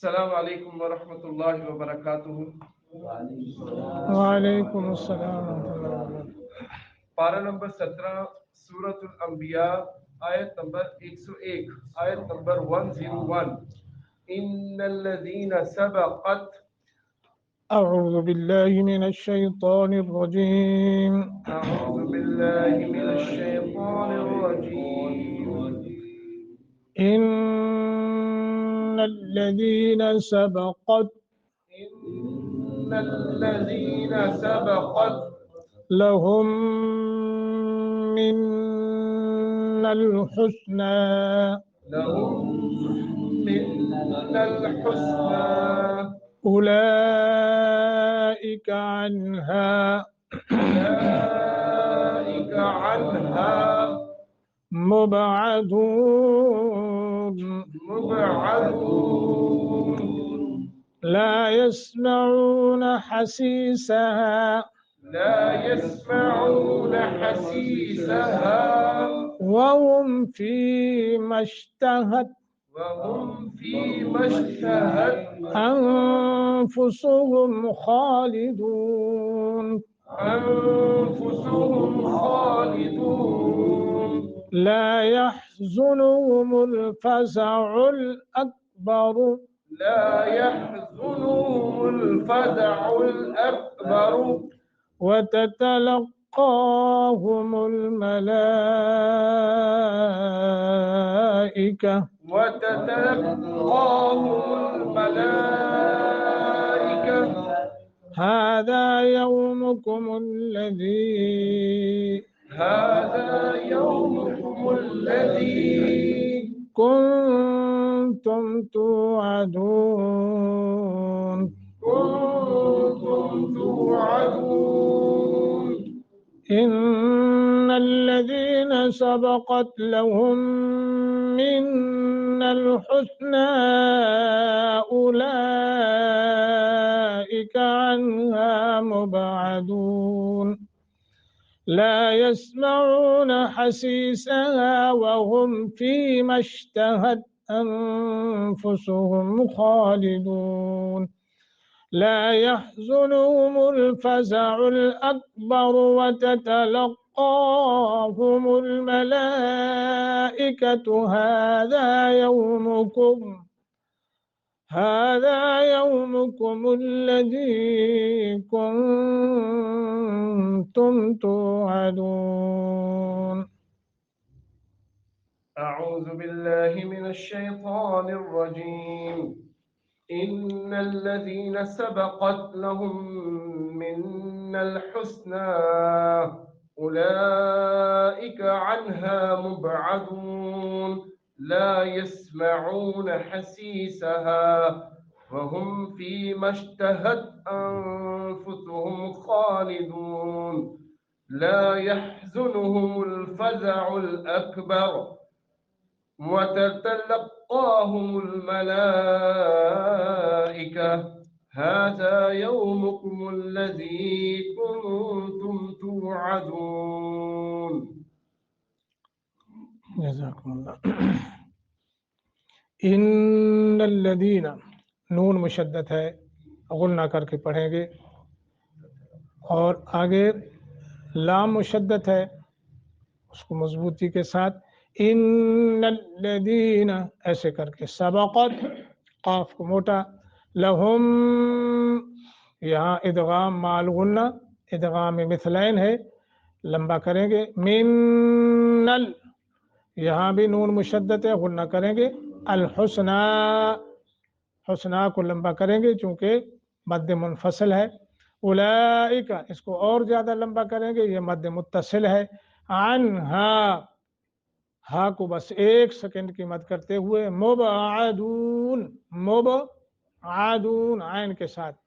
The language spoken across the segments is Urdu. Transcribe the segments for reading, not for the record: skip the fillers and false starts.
السلام علیکم ورحمۃ اللہ وبرکاتہ۔ وعلیکم السلام ورحمۃ اللہ وبرکاتہ۔ پارہ نمبر 17 سورۃ الانبیاء، آیت نمبر 101، آیت نمبر 101۔ ان الذین سبقت، اعوذ باللہ من الشیطان الرجیم، اعوذ باللہ من الشیطان الرجیم۔ ان الذین سبقت ان الذین سبقت لهم من الحسنى لهم من الحسنى أولئك عنها أولئك عنها مبعدون مبعدون لا يسمعون حسيسها لا يسمعون حسيسها وهم فيما اشتهت وهم فيما اشتهت أنفسهم خالدون أنفسهم خالدون لا يحزنهم الفزع الأكبر لا يحزنهم الفزع الأكبر وتتلقاهم الملائكة هذا يومكم الذي كنتم توعدون إن الذين سبقت لهم من الحسنى أولئك عنها مبعدون لا يسمعون حسيسها وهم فيما اشتهت أنفسهم خالدون لا يحزنهم الفزع الأكبر وتتلقاهم الملائكة هذا يومكم الذي كنتم توعدون أعوذ بالله من الشيطان الرجيم إن الذين سبقت لهم من الحسنى أولئك عنها مبعدون لا يسمعون حسيسها وهم فيما اشتهت أنفسهم خالدون لا يحزنهم الفزع الأكبر وتتلقاهم الملائكة هذا يومكم الذي كنتم توعدون۔ جزاکم اللہ۔ ان الذین، نون مشدد ہے، غنہ کر کے پڑھیں گے، اور آگے لام مشدد ہے، اس کو مضبوطی کے ساتھ ان الذین ایسے کر کے، سبقت قاف کو موٹا، لہم یہاں ادغام مال غنہ، ادغام مثلین ہے، لمبا کریں گے، من یہاں بھی نون مشدد ہے، غنہ کریں گے، الحسنى حسنہ کو لمبا کریں گے چونکہ مد منفصل ہے، اولئک اس کو اور زیادہ لمبا کریں گے، یہ مد متصل ہے، عنہا ہا کو بس 1 سیکنڈ کی مد کرتے ہوئے، مبعدون عین کے ساتھ،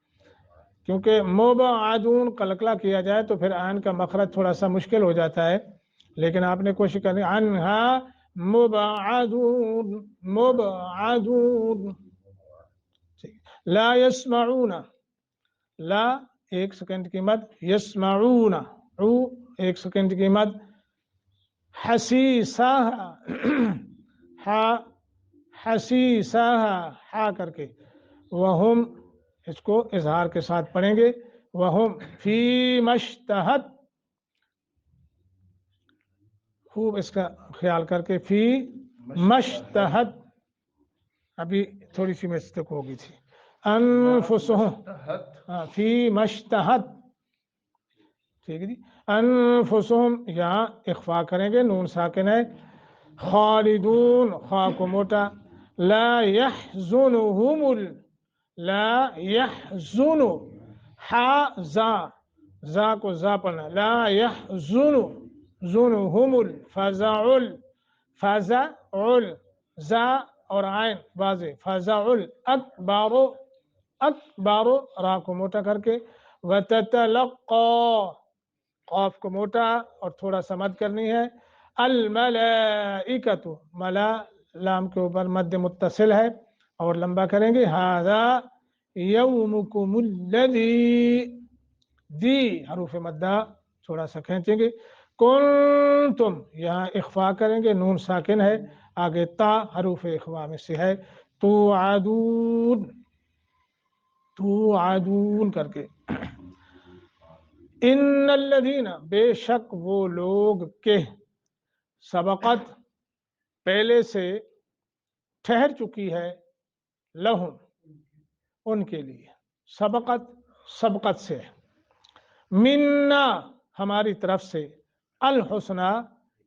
کیونکہ مبعدون قلقلہ کیا جائے تو پھر عین کا مخرج تھوڑا سا مشکل ہو جاتا ہے، لیکن آپ نے کوشش کرنی، عنہا مبعدون لا يسمعون، لا 1 سیکنڈ کی مد، یسمعون 1 سیکنڈ کی مد، حسیسہ ہا کر کے، وہم اس کو اظہار کے ساتھ پڑھیں گے وہم فی مشتہت، خوب اس کا خیال کر کے فی مشتہت، ابھی تھوڑی سی مسٹیک ہو گئی تھی، انفسہم فی مشتہت، ٹھیک ہے جی، انفسہم یہاں اخفا کریں گے، نون ساکن ہے، خالدون خا کو موٹا، لا یحزنہم لا یحزن، حا زا کو زا پڑھنا، لا یحزن زنہم الفزع الفزع زا اور عین واضح، فزع الاکبر اکبر را کو موٹا کر کے، وتتلقى قاف کو موٹا اور تھوڑا سا مد کرنی ہے، الملائکۃ ملا لام کے اوپر مد متصل ہے اور لمبا کریں گے، ھذا یومکم الذی، دی حروف مدہ تھوڑا سا کھینچیں گے، کنتم یہاں اخفا کریں گے، نون ساکن ہے، آگے تا حروف اخفا میں سے ہے، توعدون توعدون کر کے، ان الذین بے شک وہ لوگ کہ سبقت پہلے سے ٹھہر چکی ہے، لہم ان کے لیے، سبقت سبقت سے، منا ہماری طرف سے، الحسنہ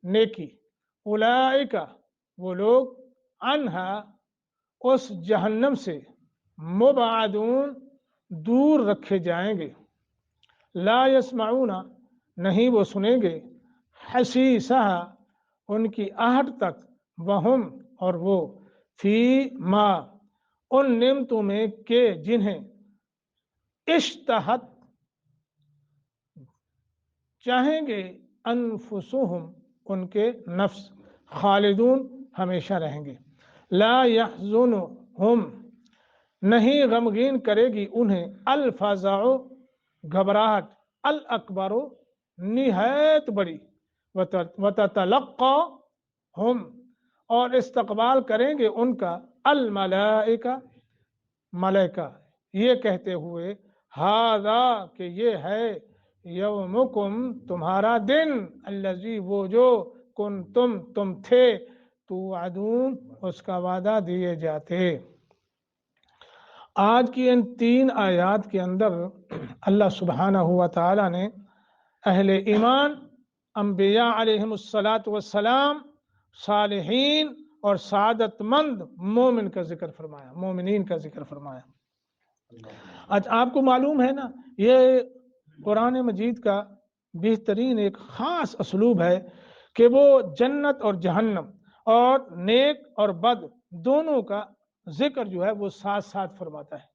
نیکی، اولئک وہ لوگ، عنہا اس جہنم سے، مبعدون دور رکھے جائیں گے، لا یسمعون نہیں وہ سنیں گے، حسیسہ ان کی آہٹ تک، وہم اور وہ، فی ما ان نعمتوں میں کہ جنہیں، اشتہت چاہیں گے، انفسہم ان کے نفس، خالدون ہمیشہ رہیں گے، لا یحزنہم نہیں غمگین کرے گی انہیں، الفزع گھبراہٹ، الاکبر نہایت بڑی، وتتلقى ہم اور استقبال کریں گے ان کا، الملائکہ ملائکہ یہ کہتے ہوئے، ھذا کہ یہ ہے، یومکم تمہارا دن، الذی وہ جو، کنتم تم تھے، توعدون اس کا وعدہ دیے جاتے۔ آج کی ان 3 آیات کے اندر اللہ سبحانہ و تعالی نے اہل ایمان، انبیاء علیہم السلام، صالحین اور سعادت مند مومن کا ذکر فرمایا، مومنین کا ذکر فرمایا۔ آج آپ کو معلوم ہے نا، یہ قرآن مجید کا بہترین ایک خاص اسلوب ہے کہ وہ جنت اور جہنم اور نیک اور بد دونوں کا ذکر جو ہے وہ ساتھ ساتھ فرماتا ہے،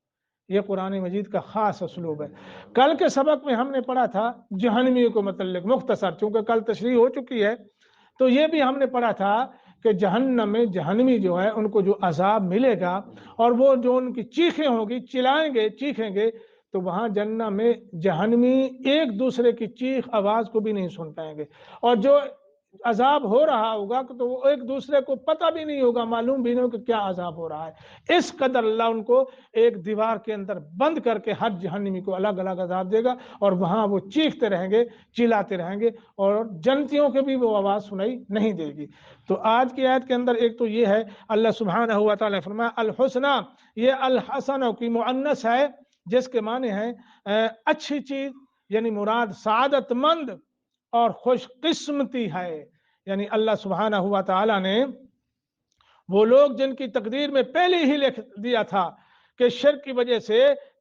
یہ قرآن مجید کا خاص اسلوب ہے۔ کل کے سبق میں ہم نے پڑھا تھا جہنمی کو متعلق مختصر، چونکہ کل تشریح ہو چکی ہے، تو یہ بھی ہم نے پڑھا تھا کہ جہنم میں جہنمی جو ہے ان کو جو عذاب ملے گا اور وہ جو ان کی چیخیں ہوگی، چلائیں گے چیخیں گے، تو وہاں جہنم میں جہنمی ایک دوسرے کی چیخ آواز کو بھی نہیں سن پائیں گے، اور جو عذاب ہو رہا ہوگا تو وہ ایک دوسرے کو پتہ بھی نہیں ہوگا، معلوم بھی نہیں ہوگا کہ کیا عذاب ہو رہا ہے۔ اس قدر اللہ ان کو ایک دیوار کے اندر بند کر کے ہر جہنمی کو الگ الگ عذاب دے گا، اور وہاں وہ چیختے رہیں گے، چلاتے رہیں گے، اور جنتیوں کے بھی وہ آواز سنائی نہیں دے گی۔ تو آج کی آیت کے اندر ایک تو یہ ہے، اللہ سبحانہ و تعالی فرمایا الحسنہ، یہ الحسنہ کی مؤنث ہے جس کے معنی ہیں اچھی چیز، یعنی مراد سعادت مند اور خوش قسمتی ہے۔ یعنی اللہ سبحانہ و تعالی نے وہ لوگ جن کی تقدیر میں پہلے ہی لکھ دیا تھا کہ شرک کی وجہ سے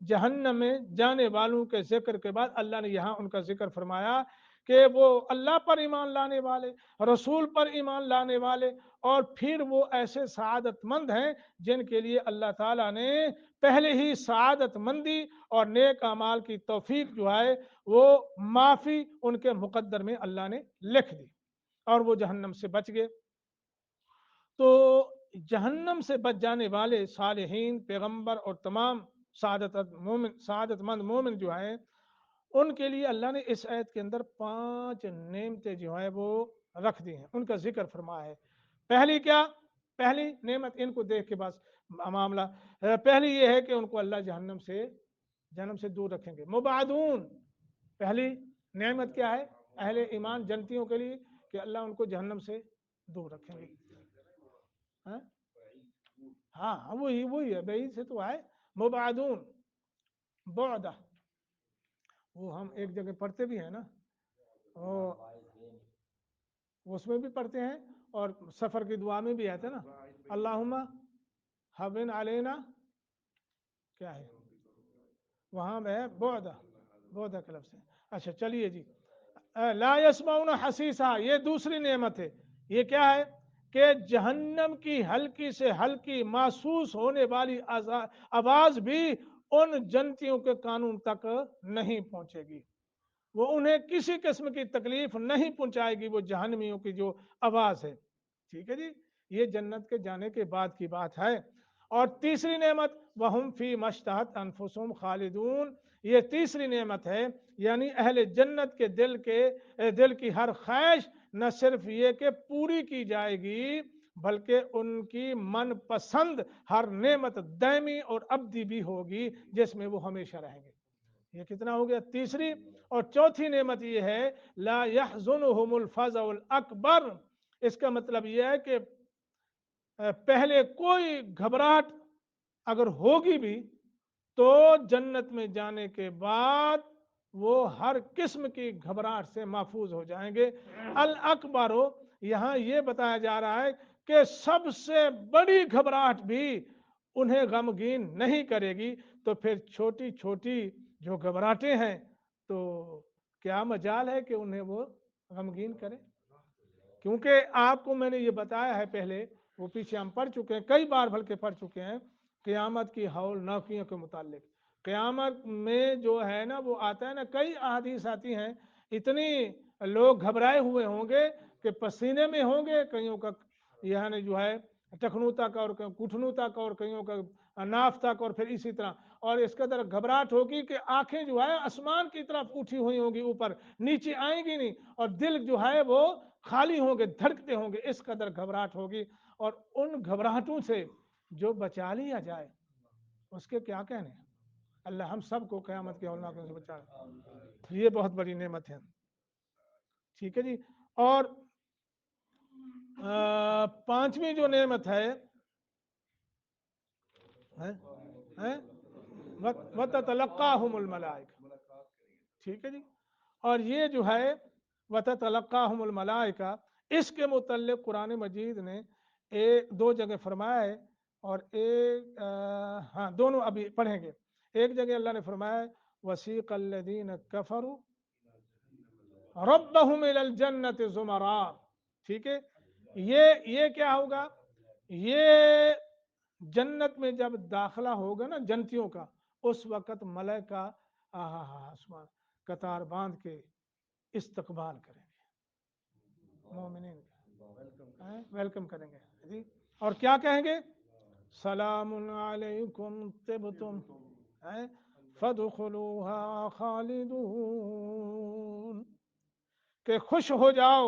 جہنم میں جانے والوں کے ذکر کے بعد اللہ نے یہاں ان کا ذکر فرمایا کہ وہ اللہ پر ایمان لانے والے، رسول پر ایمان لانے والے، اور پھر وہ ایسے سعادت مند ہیں جن کے لیے اللہ تعالیٰ نے پہلے ہی سعادت مندی اور نیک اعمال کی توفیق جو ہے وہ معافی ان کے مقدر میں اللہ نے لکھ دی، اور وہ جہنم سے بچ گئے۔ تو جہنم سے بچ جانے والے صالحین، پیغمبر اور تمام سعادت مند مومن جو ہیں، ان کے لیے اللہ نے اس آیت کے اندر 5 نعمتیں جو ہیں وہ رکھ دی ہیں، ان کا ذکر فرمایا ہے۔ پہلی کیا؟ پہلی نعمت ان کو دیکھ کے بس معاملہ پہلی یہ ہے کہ ان کو اللہ جہنم سے دور رکھیں گے. مبعدون، پہلی نعمت کیا ہے اہل ایمان جنتیوں کے لیے کہ اللہ ان کو جہنم سے دور رکھیں گے. ہاں وہی ہے، بعید سے تو ہے. مبعدون بعدہ، وہ ہم ایک جگہ پڑھتے بھی ہیں نا، اس میں بھی پڑھتے ہیں اور سفر کی دعا میں بھی آتے نا، اللہم حبن علینا، کیا ہے وہاں ہے بعدہ کے لفظ سے. اچھا چلیے جی. لا یسمعون حسیسا، یہ دوسری نعمت ہے. یہ کیا ہے کہ جہنم کی ہلکی سے ہلکی محسوس ہونے والی آواز بھی ان جنتیوں کے قانون تک نہیں پہنچے گی، وہ انہیں کسی قسم کی تکلیف نہیں پہنچائے گی، وہ جہنمیوں کی جو آواز ہے. ٹھیک ہے جی، یہ جنت کے جانے کے بعد کی بات ہے. اور تیسری نعمت وَهُمْ فِي مَشْتَهَتْ أَنفُسُهُمْ خَالِدُونَ، یہ تیسری نعمت ہے. یعنی اہل جنت کے دل کی ہر خواہش نہ صرف یہ کہ پوری کی جائے گی بلکہ ان کی من پسند ہر نعمت دائمی اور ابدی بھی ہوگی جس میں وہ ہمیشہ رہیں گے. یہ کتنا ہو گیا؟ تیسری. اور چوتھی نعمت یہ ہے لا يحزنهم الفزع الاکبر. اس کا مطلب یہ ہے کہ پہلے کوئی گھبراہٹ اگر ہوگی بھی تو جنت میں جانے کے بعد وہ ہر قسم کی گھبراہٹ سے محفوظ ہو جائیں گے. الاکبر، یہاں یہ بتایا جا رہا ہے کہ سب سے بڑی گھبراہٹ بھی انہیں غمگین نہیں کرے گی. تو پھر چھوٹی چھوٹی جو گھبراہٹیں ہیں تو کیا مجال ہے کہ انہیں وہ غمگین کرے؟ کیونکہ آپ کو میں نے یہ بتایا ہے پہلے، وہ پیچھے ہم پڑھ چکے ہیں کئی بار بلکہ پڑھ چکے ہیں، قیامت کی ہول ناکیوں کے متعلق. قیامت میں جو ہے نا وہ آتا ہے نا، کئی احادیث آتی ہیں، اتنی لوگ گھبرائے ہوئے ہوں گے کہ پسینے میں ہوں گے، کئیوں کا یعنی جو ہے ٹخنو تک اور گھٹنوں تک اور کئیوں کا ناف تک اور پھر اسی طرح. اور اس قدر گھبراہٹ ہوگی کہ آنکھیں جو ہے آسمان کی طرف اٹھی ہوئی ہوں گی، اوپر نیچے آئیں گی نہیں، اور دل جو ہے وہ خالی ہوں گے، دھڑکتے ہوں گے، اس قدر گھبراہٹ ہوگی. اور ان گھبراہٹوں سے جو بچا لیا جائے اس کے کیا کہنے ہیں. اللہ ہم سب کو قیامت کے ہولناکیوں سے بچائے، یہ بہت بڑی نعمت ہے. ٹھیک ہے جی. اور پانچویں جو نعمت ہے وَتَتَلَقَّاهُمُ الْمَلَائِكَةُ. ٹھیک ہے جی. اور یہ جو ہے وَتَتَلَقَّاهُمُ الْمَلَائِكَةُ، اس کے متعلق قرآن مجید نے دو جگہ فرمایا ہے، اور ایک دونوں ابھی پڑھیں گے. ایک جگہ اللہ نے فرمایا وَسِيقَ الَّذِينَ كَفَرُوا رَبَّهُمْ إِلَى الْجَنَّةِ زُمَرًا. ٹھیک ہے. یہ کیا ہوگا؟ یہ جنت میں جب داخلہ ہوگا نا جنتیوں کا، اس وقت ملائکہ قطار باندھ کے استقبال کریں گے، مومنین کا ویلکم کریں گے جی. اور کیا کہیں گے؟ سلام علیکم طبتم فادخلوها خالدون، کہ خوش ہو جاؤ،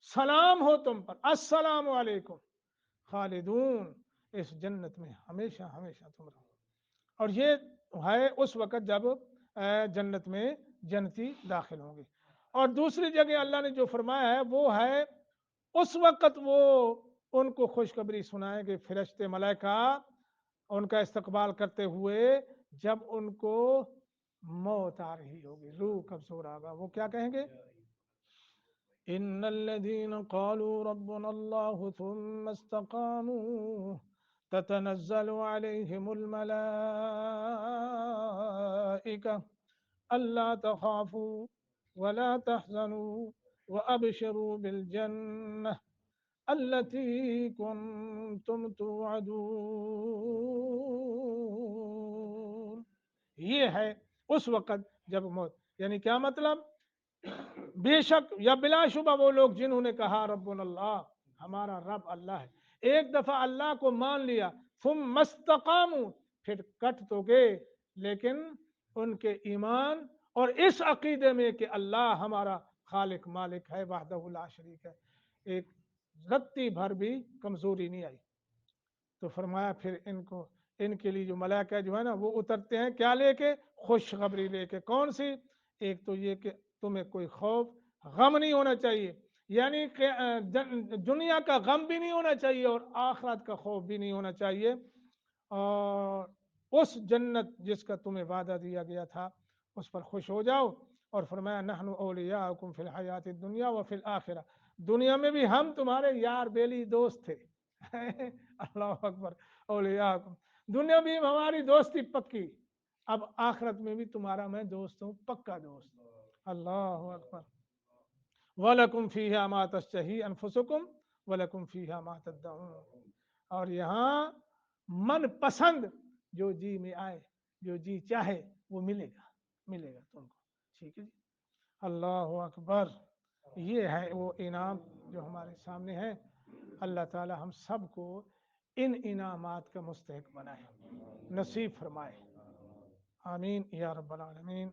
سلام ہو تم پر، السلام علیکم خالدون، اس جنت میں ہمیشہ ہمیشہ تم رہو. اور یہ ہے اس وقت جب جنت میں جنتی داخل ہوں گے. اور دوسری جگہ اللہ نے جو فرمایا ہے وہ ہے اس وقت وہ ان کو خوشخبری سنائیں گے فرشتے ملائکہ ان کا استقبال کرتے ہوئے جب ان کو موت آ رہی ہوگی، روح قبض ہو رہا ہوگا. وہ کیا کہیں گے؟ ان الذين قالوا ربنا الله ثم استقاموا تتنزل عليهم الملائكة ألا تخافوا ولا تحزنوا وأبشروا بالجنة التي كنتم توعدون. یہ ہے اس وقت جب موت، یعنی کیا مطلب؟ بے شک یا بلا شبہ وہ لوگ جنہوں نے کہا ربنا اللہ، ہمارا رب اللہ ہے، ایک دفعہ اللہ کو مان لیا، ثم استقاموا، پھر کٹ تو گئے لیکن ان کے ایمان اور اس عقیدے میں کہ اللہ ہمارا خالق مالک ہے، وحدہ لا شریک ہے، ایک رتی بھر بھی کمزوری نہیں آئی. تو فرمایا پھر ان کے لیے جو ملائکہ جو ہے نا وہ اترتے ہیں کیا لے کے؟ خوشخبری لے کے. کون سی؟ ایک تو یہ کہ تمہیں کوئی خوف غم نہیں ہونا چاہیے، یعنی کہ دنیا کا غم بھی نہیں ہونا چاہیے اور آخرت کا خوف بھی نہیں ہونا چاہیے، اور اس جنت جس کا تمہیں وعدہ دیا گیا تھا اس پر خوش ہو جاؤ. اور فرمایا نحن اولیاءکم فی الحیات الدنیا وفی الآخرہ، دنیا میں بھی ہم تمہارے یار بیلی دوست تھے. اللہ اکبر. اولیاءکم، دنیا میں بھی ہماری دوستی پکی، اب آخرت میں بھی تمہارا میں دوست ہوں، پکا دوست. اللہ اکبر. وَلَكُمْ فِيهَا مَا تَشْتَهِي أَنفُسُكُمْ وَلَكُمْ فِيهَا مَا تَدَّعُونَ. اور یہاں من پسند جو جی میں آئے، جو جی چاہے وہ ملے گا تم کو. ٹھیک ہے جی. اللہ اکبر. یہ ہے وہ انعام جو ہمارے سامنے ہے. اللہ تعالی ہم سب کو ان انعامات کا مستحق بنائے، نصیب فرمائے. آمین یا رب العالمین.